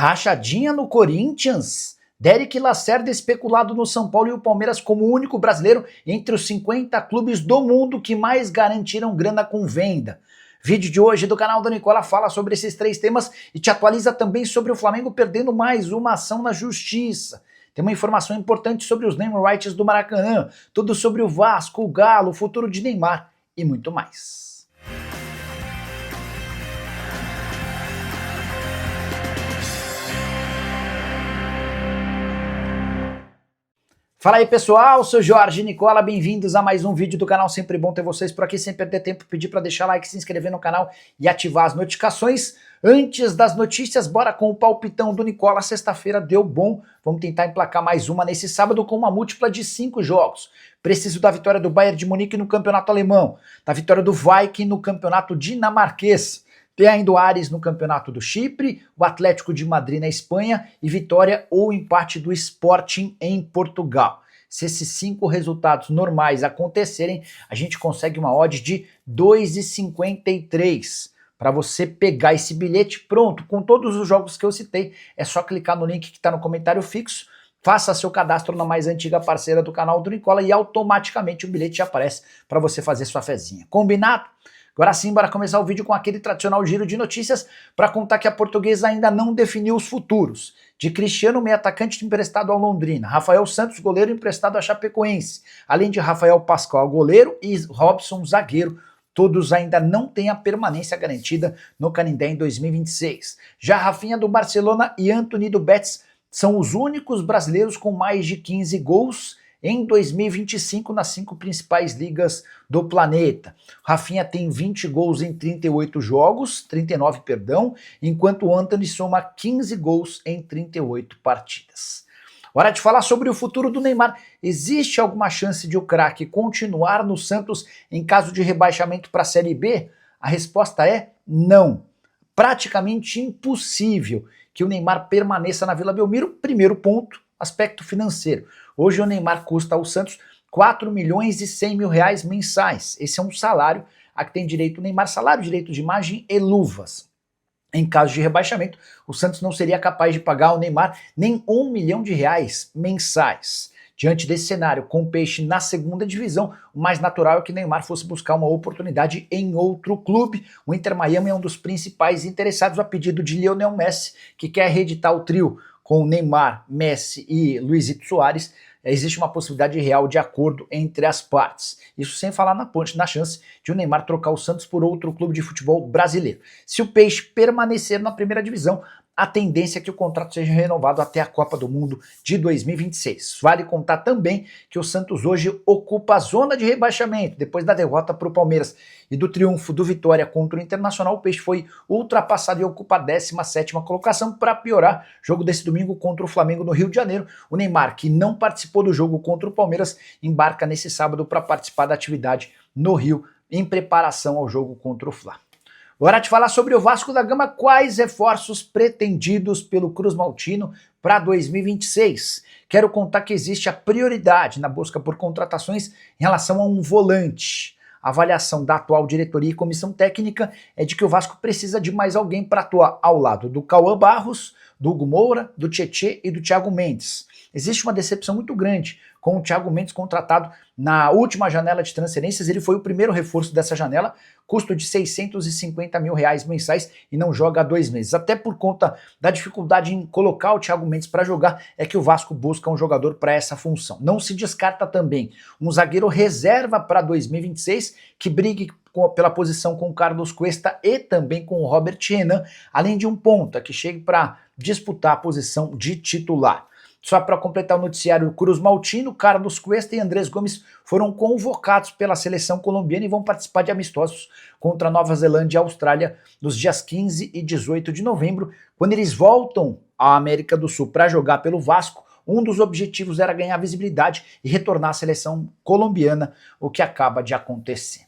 Rachadinha no Corinthians? Derek Lacerda especulado no São Paulo e o Palmeiras como o único brasileiro entre os 50 clubes do mundo que mais garantiram grana com venda. Vídeo de hoje do canal do Nicola fala sobre esses três temas e te atualiza também sobre o Flamengo perdendo mais uma ação na justiça. Tem uma informação importante sobre os name rights do Maracanã, tudo sobre o Vasco, o Galo, o futuro de Neymar e muito mais. Fala aí pessoal, sou Jorge Nicola, bem-vindos a mais um vídeo do canal, sempre bom ter vocês por aqui, sem perder tempo, pedir para deixar like, se inscrever no canal e ativar as notificações. Antes das notícias, bora com o palpitão do Nicola, sexta-feira deu bom, vamos tentar emplacar mais uma nesse sábado com uma múltipla de 5 jogos. Preciso da vitória do Bayern de Munique no campeonato alemão, da vitória do Viking no campeonato dinamarquês, tem ainda o Ares no campeonato do Chipre, o Atlético de Madrid na Espanha e vitória ou empate do Sporting em Portugal. Se esses 5 resultados normais acontecerem, a gente consegue uma odd de 2,53. Para você pegar esse bilhete pronto, com todos os jogos que eu citei, é só clicar no link que está no comentário fixo, faça seu cadastro na mais antiga parceira do canal do Nicola e automaticamente o bilhete já aparece para você fazer sua fezinha. Combinado? Agora sim, bora começar o vídeo com aquele tradicional giro de notícias para contar que a Portuguesa ainda não definiu os futuros de Cristiano, meio atacante emprestado ao Londrina, Rafael Santos, goleiro emprestado à Chapecoense, além de Rafael Pascoal, goleiro, e Robson, zagueiro. Todos ainda não têm a permanência garantida no Canindé em 2026. Já Rafinha do Barcelona e Antony do Betis são os únicos brasileiros com mais de 15 gols em 2025 nas 5 principais ligas do planeta. Rafinha tem 20 gols em 38 jogos, 39, perdão, enquanto o Antony soma 15 gols em 38 partidas. Hora de falar sobre o futuro do Neymar. Existe alguma chance de o craque continuar no Santos em caso de rebaixamento para a Série B? A resposta é não. Praticamente impossível que o Neymar permaneça na Vila Belmiro. Primeiro ponto, aspecto financeiro. Hoje o Neymar custa ao Santos 4 milhões e 100 mil reais mensais. Esse é um salário a que tem direito o Neymar, salário, direito de imagem e luvas. Em caso de rebaixamento, o Santos não seria capaz de pagar ao Neymar nem 1 milhão de reais mensais. Diante desse cenário, com o Peixe na segunda divisão, o mais natural é que Neymar fosse buscar uma oportunidade em outro clube. O Inter Miami é um dos principais interessados a pedido de Lionel Messi, que quer reeditar o trio com Neymar, Messi e Luizito Soares. Existe uma possibilidade real de acordo entre as partes. Isso sem falar na chance de o Neymar trocar o Santos por outro clube de futebol brasileiro. Se o Peixe permanecer na primeira divisão, a tendência é que o contrato seja renovado até a Copa do Mundo de 2026. Vale contar também que o Santos hoje ocupa a zona de rebaixamento. Depois da derrota para o Palmeiras e do triunfo do Vitória contra o Internacional, o Peixe foi ultrapassado e ocupa a 17ª colocação. Para piorar, jogo desse domingo contra o Flamengo no Rio de Janeiro. O Neymar, que não participou do jogo contra o Palmeiras, embarca nesse sábado para participar da atividade no Rio, em preparação ao jogo contra o Fla. Hora de falar sobre o Vasco da Gama, quais reforços pretendidos pelo Cruz Maltino para 2026. Quero contar que existe a prioridade na busca por contratações em relação a um volante. A avaliação da atual diretoria e comissão técnica é de que o Vasco precisa de mais alguém para atuar ao lado do Cauã Barros, do Hugo Moura, do Tietê e do Thiago Mendes. Existe uma decepção muito grande com o Thiago Mendes contratado na última janela de transferências. Ele foi o primeiro reforço dessa janela, custo de 650 mil reais mensais e não joga há 2 meses. Até por conta da dificuldade em colocar o Thiago Mendes para jogar, é que o Vasco busca um jogador para essa função. Não se descarta também um zagueiro reserva para 2026 que brigue pela posição com o Carlos Cuesta e também com o Robert Renan, além de um ponta que chegue para disputar a posição de titular. Só para completar o noticiário, o Cruz Maltino, Carlos Cuesta e Andrés Gomes foram convocados pela seleção colombiana e vão participar de amistosos contra Nova Zelândia e Austrália nos dias 15 e 18 de novembro. Quando eles voltam à América do Sul para jogar pelo Vasco, um dos objetivos era ganhar visibilidade e retornar à seleção colombiana, o que acaba de acontecer.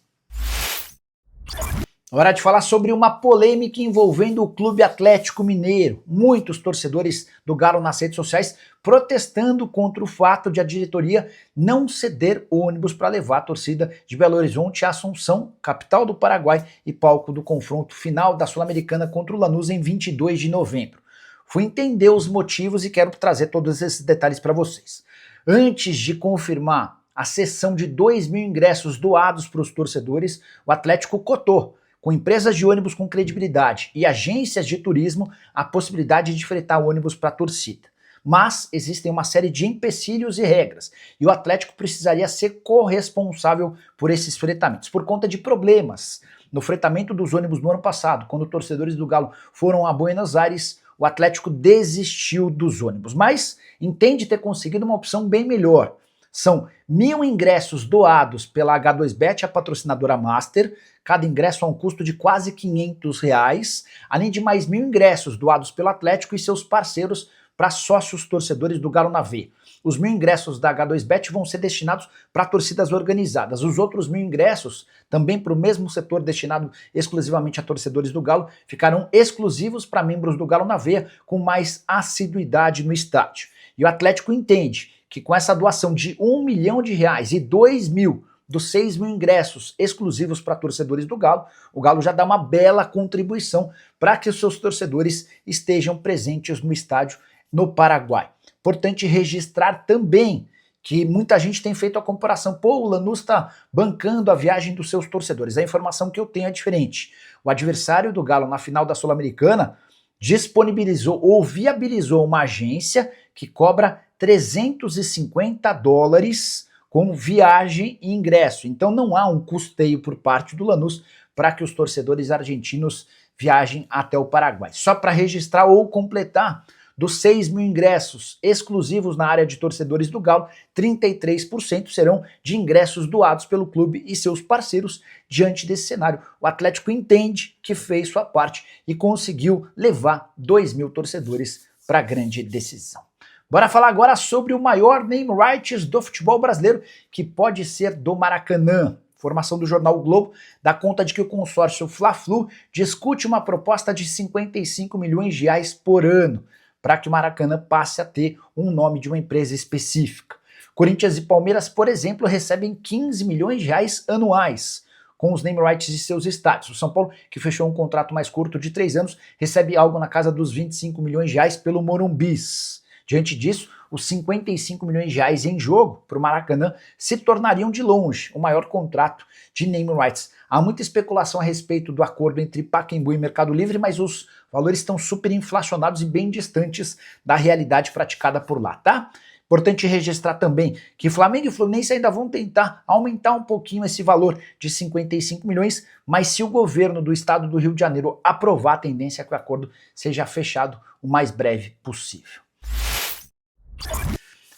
Hora de falar sobre uma polêmica envolvendo o Clube Atlético Mineiro. Muitos torcedores do Galo nas redes sociais protestando contra o fato de a diretoria não ceder ônibus para levar a torcida de Belo Horizonte a Assunção, capital do Paraguai e palco do confronto final da Sul-Americana contra o Lanús em 22 de novembro. Fui entender os motivos e quero trazer todos esses detalhes para vocês. Antes de confirmar a cessão de 2 mil ingressos doados para os torcedores, o Atlético cotou, com empresas de ônibus com credibilidade e agências de turismo, a possibilidade de fretar ônibus para a torcida. Mas existem uma série de empecilhos e regras, e o Atlético precisaria ser corresponsável por esses fretamentos, por conta de problemas no fretamento dos ônibus no ano passado. Quando torcedores do Galo foram a Buenos Aires, o Atlético desistiu dos ônibus, mas entende ter conseguido uma opção bem melhor. São 1.000 ingressos doados pela H2Bet, a patrocinadora master, cada ingresso a um custo de quase R$500, além de mais 1.000 ingressos doados pelo Atlético e seus parceiros para sócios torcedores do Galo na V. Os 1.000 ingressos da H2Bet vão ser destinados para torcidas organizadas. Os outros 1.000 ingressos, também para o mesmo setor destinado exclusivamente a torcedores do Galo, ficarão exclusivos para membros do Galo na Veia, com mais assiduidade no estádio. E o Atlético entende que com essa doação de R$1 milhão e 2 mil dos 6 mil ingressos exclusivos para torcedores do Galo, o Galo já dá uma bela contribuição para que os seus torcedores estejam presentes no estádio no Paraguai. Importante registrar também que muita gente tem feito a comparação. Pô, o Lanús está bancando a viagem dos seus torcedores. A informação que eu tenho é diferente. O adversário do Galo na final da Sul-Americana disponibilizou ou viabilizou uma agência que cobra $350 com viagem e ingresso. Então não há um custeio por parte do Lanús para que os torcedores argentinos viajem até o Paraguai. Só para registrar ou completar, dos 6 mil ingressos exclusivos na área de torcedores do Galo, 33% serão de ingressos doados pelo clube e seus parceiros. Diante desse cenário, o Atlético entende que fez sua parte e conseguiu levar 2 mil torcedores para a grande decisão. Bora falar agora sobre o maior name rights do futebol brasileiro, que pode ser do Maracanã. Informação do jornal o Globo dá conta de que o consórcio Fla-Flu discute uma proposta de R$55 milhões por ano, para que o Maracanã passe a ter um nome de uma empresa específica. Corinthians e Palmeiras, por exemplo, recebem R$15 milhões anuais com os name rights de seus estádios. O São Paulo, que fechou um contrato mais curto de 3 anos, recebe algo na casa dos R$25 milhões pelo Morumbis. Diante disso, os R$55 milhões em jogo para o Maracanã se tornariam de longe o maior contrato de name rights. Há muita especulação a respeito do acordo entre Pacaembu e Mercado Livre, mas os valores estão super inflacionados e bem distantes da realidade praticada por lá, tá? Importante registrar também que Flamengo e Fluminense ainda vão tentar aumentar um pouquinho esse valor de 55 milhões, mas se o governo do estado do Rio de Janeiro aprovar, a tendência é que o acordo seja fechado o mais breve possível.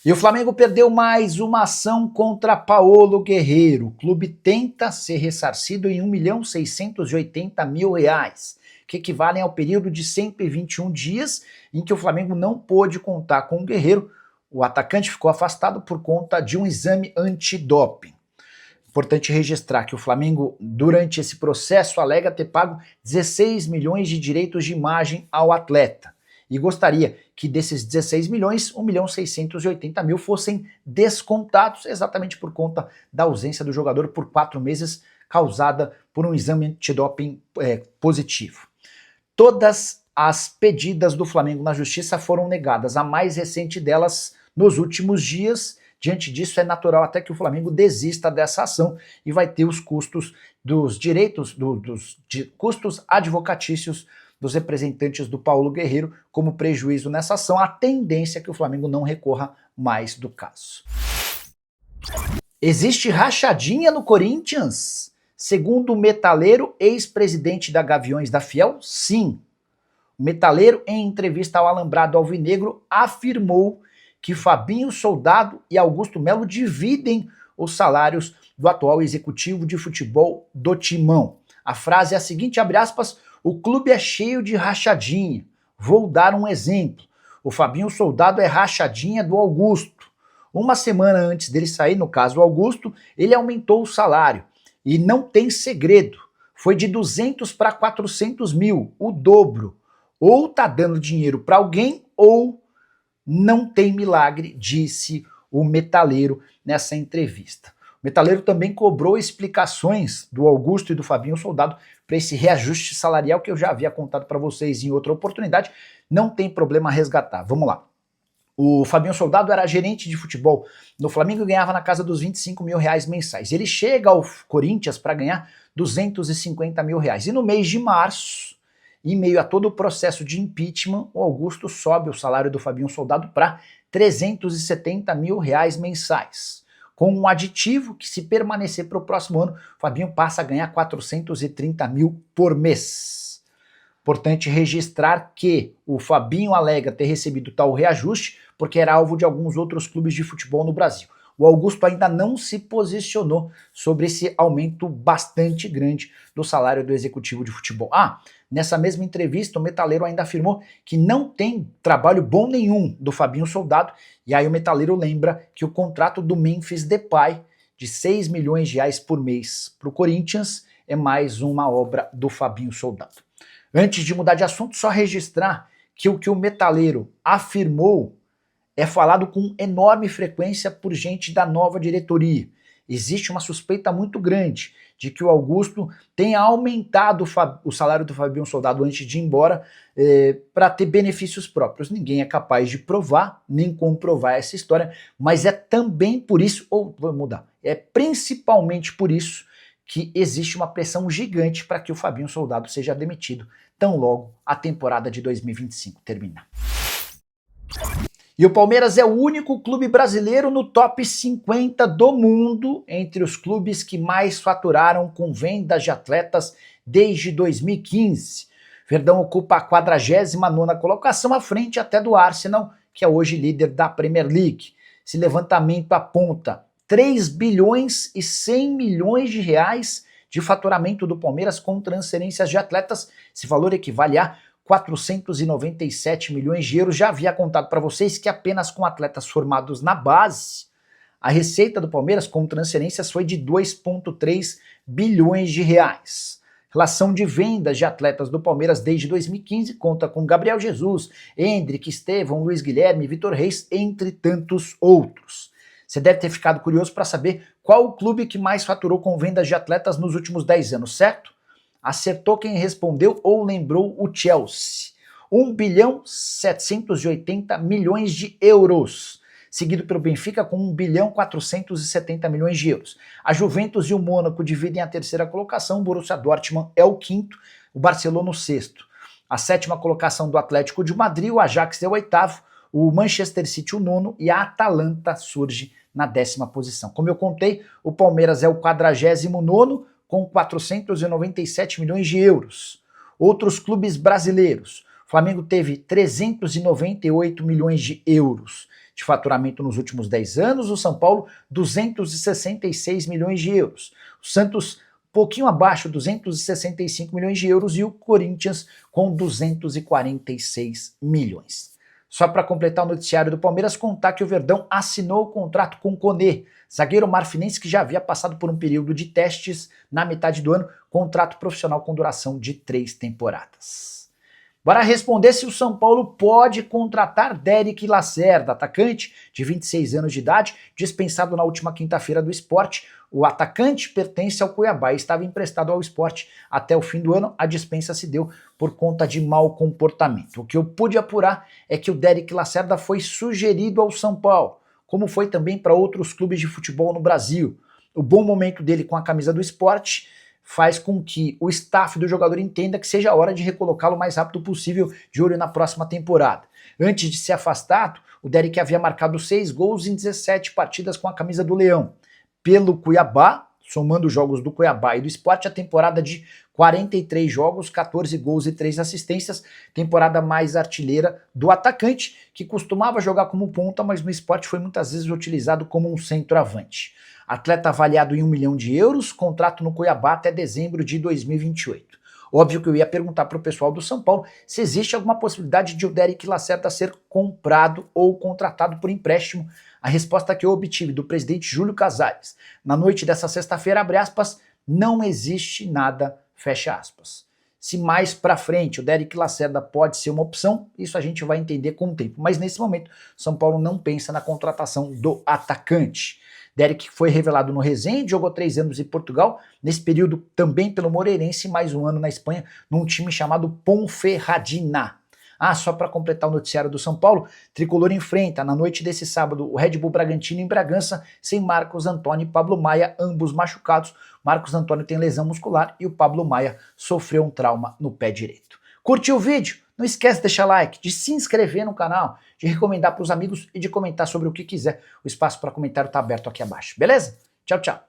E o Flamengo perdeu mais uma ação contra Paulo Guerreiro. O clube tenta ser ressarcido em R$1.680.000, que equivalem ao período de 121 dias em que o Flamengo não pôde contar com o Guerreiro. O atacante ficou afastado por conta de um exame antidoping. Importante registrar que o Flamengo, durante esse processo, alega ter pago 16 milhões de direitos de imagem ao atleta. E gostaria que desses 16 milhões, R$1.680.000 fossem descontados exatamente por conta da ausência do jogador por 4 meses, causada por um exame antidoping positivo. Todas as pedidas do Flamengo na justiça foram negadas, a mais recente delas nos últimos dias. Diante disso, é natural até que o Flamengo desista dessa ação e vai ter os custos dos direitos, custos advocatícios dos representantes do Paulo Guerreiro como prejuízo nessa ação. A tendência é que o Flamengo não recorra mais do caso. Existe rachadinha no Corinthians? Segundo o Metaleiro, ex-presidente da Gaviões da Fiel, sim. O Metaleiro, em entrevista ao Alambrado Alvinegro, afirmou que Fabinho Soldado e Augusto Melo dividem os salários do atual executivo de futebol do Timão. A frase é a seguinte, abre aspas, o clube é cheio de rachadinha. Vou dar um exemplo. O Fabinho Soldado é rachadinha do Augusto. Uma semana antes dele sair, no caso o Augusto, ele aumentou o salário. E não tem segredo. Foi de 200 para 400 mil, o dobro. Ou tá dando dinheiro para alguém ou não tem milagre, disse o Metaleiro nessa entrevista. Metaleiro também cobrou explicações do Augusto e do Fabinho Soldado para esse reajuste salarial que eu já havia contado para vocês em outra oportunidade. Não tem problema resgatar. Vamos lá. O Fabinho Soldado era gerente de futebol no Flamengo e ganhava na casa dos 25 mil reais mensais. Ele chega ao Corinthians para ganhar 250 mil reais. E no mês de março, em meio a todo o processo de impeachment, o Augusto sobe o salário do Fabinho Soldado para 370 mil reais mensais. Com um aditivo que, se permanecer para o próximo ano, o Fabinho passa a ganhar 430 mil por mês. Importante registrar que o Fabinho alega ter recebido tal reajuste porque era alvo de alguns outros clubes de futebol no Brasil. O Augusto ainda não se posicionou sobre esse aumento bastante grande do salário do executivo de futebol. Nessa mesma entrevista, o Metaleiro ainda afirmou que não tem trabalho bom nenhum do Fabinho Soldado, e aí o Metaleiro lembra que o contrato do Memphis Depay, de 6 milhões de reais por mês para o Corinthians, é mais uma obra do Fabinho Soldado. Antes de mudar de assunto, só registrar que o Metaleiro afirmou é falado com enorme frequência por gente da nova diretoria. Existe uma suspeita muito grande de que o Augusto tenha aumentado o salário do Fabinho Soldado antes de ir embora para ter benefícios próprios. Ninguém é capaz de provar nem comprovar essa história, mas é também por isso, ou vou mudar, é principalmente por isso que existe uma pressão gigante para que o Fabinho Soldado seja demitido tão logo a temporada de 2025 terminar. E o Palmeiras é o único clube brasileiro no top 50 do mundo entre os clubes que mais faturaram com vendas de atletas desde 2015. Verdão ocupa a 49ª colocação, à frente até do Arsenal, que é hoje líder da Premier League. Esse levantamento aponta 3 bilhões e 100 milhões de reais de faturamento do Palmeiras com transferências de atletas. Esse valor equivale a 497 milhões de euros. Já havia contado para vocês que apenas com atletas formados na base, a receita do Palmeiras com transferências foi de 2,3 bilhões de reais. Relação de vendas de atletas do Palmeiras desde 2015 conta com Gabriel Jesus, Hendrick, Estevão, Luiz Guilherme, Vitor Reis, entre tantos outros. Você deve ter ficado curioso para saber qual o clube que mais faturou com vendas de atletas nos últimos 10 anos, certo? Acertou quem respondeu ou lembrou o Chelsea. 1 bilhão 780 milhões de euros. Seguido pelo Benfica com 1 bilhão 470 milhões de euros. A Juventus e o Mônaco dividem a terceira colocação, o Borussia Dortmund é o quinto, o Barcelona o sexto. A sétima colocação do Atlético de Madrid, o Ajax é o oitavo, o Manchester City o nono e a Atalanta surge na 10ª posição. Como eu contei, o Palmeiras é o 49º, com 497 milhões de euros. Outros clubes brasileiros. O Flamengo teve 398 milhões de euros de faturamento nos últimos 10 anos. O São Paulo, 266 milhões de euros. O Santos, um pouquinho abaixo, 265 milhões de euros. E o Corinthians, com 246 milhões. Só para completar o noticiário do Palmeiras, contar que o Verdão assinou o contrato com o Koné, zagueiro marfinense que já havia passado por um período de testes na metade do ano, contrato profissional com duração de 3 temporadas. Bora responder se o São Paulo pode contratar Derek Lacerda, atacante de 26 anos de idade, dispensado na última quinta-feira do Sport. O atacante pertence ao Cuiabá e estava emprestado ao Sport até o fim do ano. A dispensa se deu por conta de mau comportamento. O que eu pude apurar é que o Derek Lacerda foi sugerido ao São Paulo, como foi também para outros clubes de futebol no Brasil. O bom momento dele com a camisa do Sport faz com que o staff do jogador entenda que seja a hora de recolocá-lo o mais rápido possível, de olho na próxima temporada. Antes de ser afastado, o Derek havia marcado 6 gols em 17 partidas com a camisa do Leão. Pelo Cuiabá, somando os jogos do Cuiabá e do Sport, a temporada de 43 jogos, 14 gols e 3 assistências, temporada mais artilheira do atacante, que costumava jogar como ponta, mas no Sport foi muitas vezes utilizado como um centroavante. Atleta avaliado em 1 milhão de euros, contrato no Cuiabá até dezembro de 2028. Óbvio que eu ia perguntar para o pessoal do São Paulo se existe alguma possibilidade de o Derek Lacerda ser comprado ou contratado por empréstimo. A resposta que eu obtive do presidente Júlio Casares na noite dessa sexta-feira, abre aspas, não existe nada, fecha aspas. Se mais para frente o Derek Lacerda pode ser uma opção, isso a gente vai entender com o tempo. Mas nesse momento, São Paulo não pensa na contratação do atacante. Derek foi revelado no Resende, jogou 3 anos em Portugal, nesse período também pelo Moreirense, mais um ano na Espanha, num time chamado Ponferradina. Ah, só para completar o noticiário do São Paulo, Tricolor enfrenta na noite desse sábado o Red Bull Bragantino em Bragança, sem Marcos Antônio e Pablo Maia, ambos machucados. Marcos Antônio tem lesão muscular e o Pablo Maia sofreu um trauma no pé direito. Curtiu o vídeo? Não esquece de deixar like, de se inscrever no canal, de recomendar para os amigos e de comentar sobre o que quiser. O espaço para comentário está aberto aqui abaixo, beleza? Tchau, tchau.